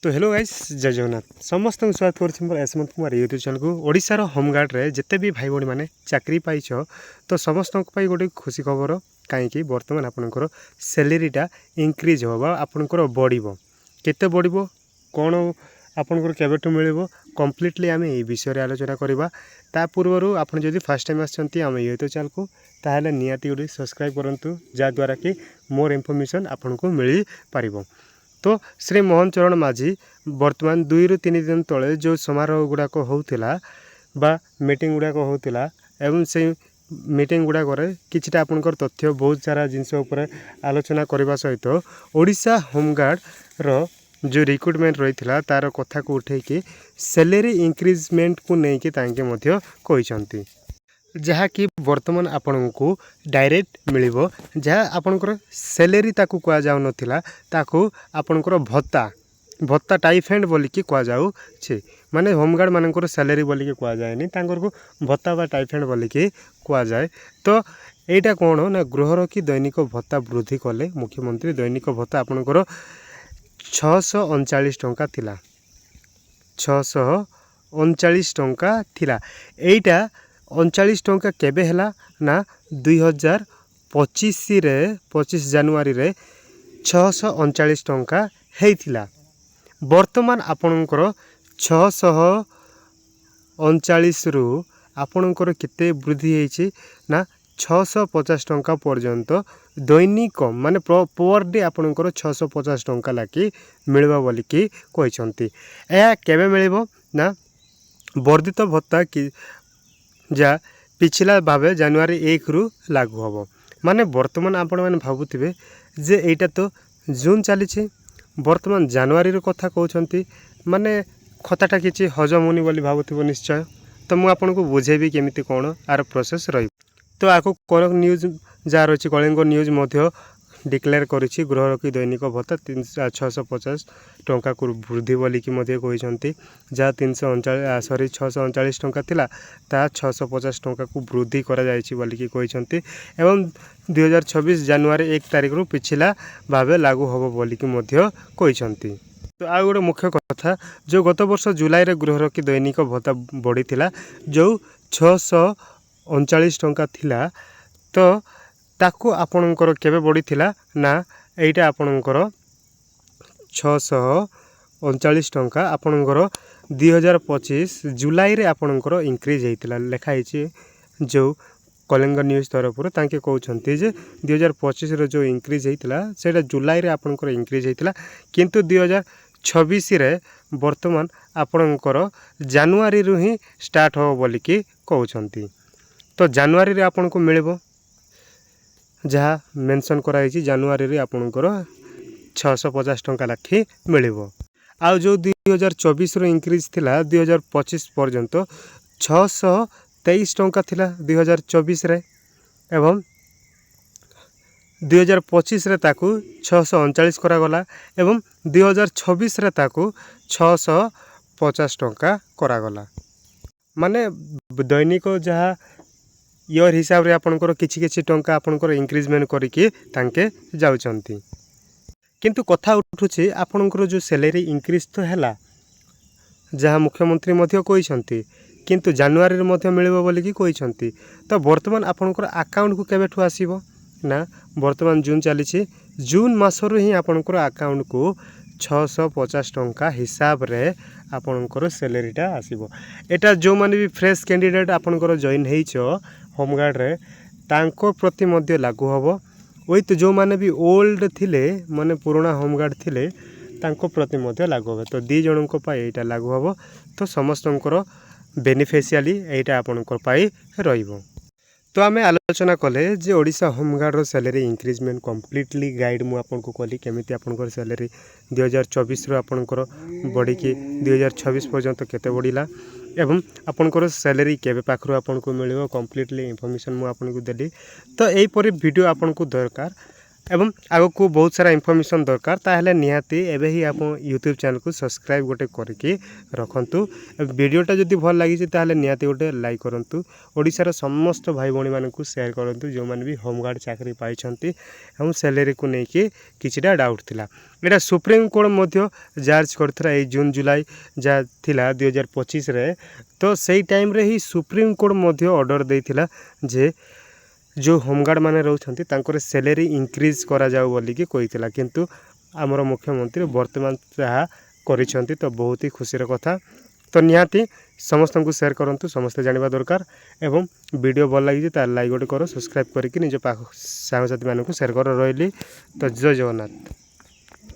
तो hello guys जय जगन्नाथ समस्त स्वागत कर यशवंत कुमार यूट्यूब चैनल को ओडिशार होमगार्ड रे जिते भी भाई भाई मैंने चाकरी पाइछ तो समस्त गोटे खुशी खबर कहीं बर्तमान आपंकर सैलरीटा इंक्रीज होगा आपंकर बढ़ केते बढ़ कौन आपंकर केवेठू मिल कम्प्लीटली आम ये विषय आलोचना करवा ता पूर्व आप जब फास्ट टाइम आम यूट्यूब चैनल को ताहले निहाती गोटे सब्सक्राइब करूँ जहाँद्वारा कि मोर इनफॉरमेशन आपको मिल पार। तो श्री मोहन चरण माझी वर्तमान 2 ରୁ 3 दिन तले जो समारोह गुड़ाक होता बा मीटिंग गुड़ाक होता एवं से मीटिंग गुड़ाक किछिटा आपनकर तथ्य बहुत सारा जिनस उपर आलोचना करने सहित ओडिशा होमगार्ड रो जो रिक्रुटमेंट रही तार कथा को उठेकी सैलरी इंक्रीजमेंट को लेकिन तांके मध्य कहिसंती जहाँकि बर्तमान आपण को डायरेक्ट मिलिबो जहाँ आपणकर सैलरी ताकू कह जाऊ नथिला ताकू आपणकर भत्ता भत्ता टाइफेंड बोलिकी कह जाऊ छे माने होमगार्ड मानकर सैलरी बोलिकी कह जाएनी तांकर को भत्ता बा टाइफेंड बोलिकी कह जाए। तो एटा कौन ना गृहरक्षी दैनिक भत्ता वृद्धि कले मुख्यमंत्री दैनिक भत्ता आपणकर 639 टंका थिला 639 टंका थिला एटा 39 टंका केबे हला ना 2025 रे 25 जनवरी रे 639 टंका हेइथिला। वर्तमान आपणकर 639 रु आपणकर केते वृद्धि हेइछि ना 650 टंका पर्यंत दैनिक माने पर डे आपणकर 650 टंका लागी मिलबा बोली कि कहिसंती। या केबे मिलिबो ना वर्धित भत्ता कि जा पिछला भावे जनवरी 1 रु लागू हम माने वर्तमान आपण मैंने भावुवे जे एटा तो जून चली वर्तमान जनवरी कथा कहते माने कथाटा किसी हजम होनी बोली भावुव निश्चय। तो मुझे आपन को बुझेबी केमिति कौन आर प्रोसेस रही। तो आको कनक न्यूज जार अच्छी कलिंग न्यूज मध्य डिक्लेयर करिछि गृहरक्षी दैनिक भत्ता 650 टंका को वृद्धि बोलिकी कहते जहाँ 639 टंका थिला ता 650 टंका को वृद्धि करा जायछि बोलिकी कहते एवं 2026 जनवरी 1 तारिख रु पिछला भावे लागू होबो बोलिकी कहते। तो आ गोटे मुख्य कथा जो गत वर्ष जुलाई रे गृहरक्षी दैनिक भत्ता बढ़ी थिला जो 639 टंका थिला तो ताकू आपणकर केबे बढ़ी थिला ना एटा आपणकर 639 टंका आपणकर 2025 जुलाई रे आपणकर इंक्रीज हेतिला लिखाई जो कलिंग न्यूज तरफ तांके कहउछंती जे 2025 रो जो इंक्रीज हेतिला सेटा जुलाई रे आपणकर इंक्रीज हेतिला किंतु 2026 रे वर्तमान आपणकर जनवरी रु ही स्टार्ट हो बोली कि कहउछंती। तो जनवरी रे आपनको मिलबो जहाँ मेंशन कराई जनवरी रे आपणकर 650 टंका लाखी मिलिबो। आउ जो 2024 रो इंक्रीज थिला 2025 पर्यंत 623 टंका थिला 2024 रे एवं 2025 रे ताकू 639 करा गला एवं 2026 रे ताकू 650 टंका करा गला माने दैनिक जहाँ इयर हिसाब रे आपनकर किछि टंका आपनकर इंक्रीजमेंट करिके तांके जाउचंती। किंतु कथा उठुछि आपनकर जो सैलरी इंक्रीज तो हैला जहाँ मुख्यमंत्री मध्य कहिसंती किंतु जनवरी रे मध्य मिलिबो बोली कि कहिसंती। तो वर्तमान आपनकर अकाउंट को केबेठु आसीबो ना वर्तमान जून चली जून मासरु ही आपनकर अकाउंट को 650 टंका हिसाब रे आपनकर सैलरीटा आसीबो। एटा जो माने भी फ्रेश कैंडिडेट आपनकर जॉइन हेइछो होमगार्ड रे तांको प्रति मध्य लागू हबो विथ जो माने भी ओल्ड थिले माने पुराना होमगार्ड थिले तांको प्रति मध्य लागू हबो। तो दी जनक पाई एटा लागू हबो तो समस्तंकर बेनिफिशियली एटा आपनकर पाई रहिबो। तो आम आलोचना कले जे Odisha home guard salary increment completely गाइड मु आपको कली केमिति आपनकर सैलरी 2024 रो आपनकर बढ़ी कि 2026 पर्यंत केते बढ़िला एवं आपनकर सैलरी केबे पाखरु आपनको मिलिबो कम्प्लीटली इन्फॉर्मेशन मु आपनको देली। तो एई परि वीडियो आपनको दरकार एवं आग को बहुत सारा इनफॉरमेशन दरकार ताहले निहाती एबे ही आप यूट्यूब चैनल को सब्सक्राइब गोटे करके रखंतु वीडियोटा जदि भल लगी ताहले निहाती गोटे लाइक करंतु ओडिशार समस्त भाई भौणी मानकु शेयर करंतु जो माने भी होमगार्ड चाकरी पाइछंती एवं सैलरी को लेकिन किछिटा डाउट थिला एटा सुप्रीम कोर्ट मध्य जांच करथरा ए जून जुलाई जा थिला 2025 रे तो सही टाइम रे ही सुप्रीम कोर्ट मध्य ऑर्डर देथिला जे जो होमगार्ड माने रहउछंती तांकर सैलरी इंक्रीज करा जाऊ बोली कि कहितला किंतु आमर मुख्यमंत्री वर्तमान जहाँ करिसंती तो बहुत ही खुशी कथा तो निहाती समस्त को शेयर करंतु समस्त जानिबा दरकार एवं वीडियो भल लगी तार लाइक गोटे कर सब्सक्राइब करके निज सांगसाथी मानक शेयर कर रही तो जय जगन्नाथ।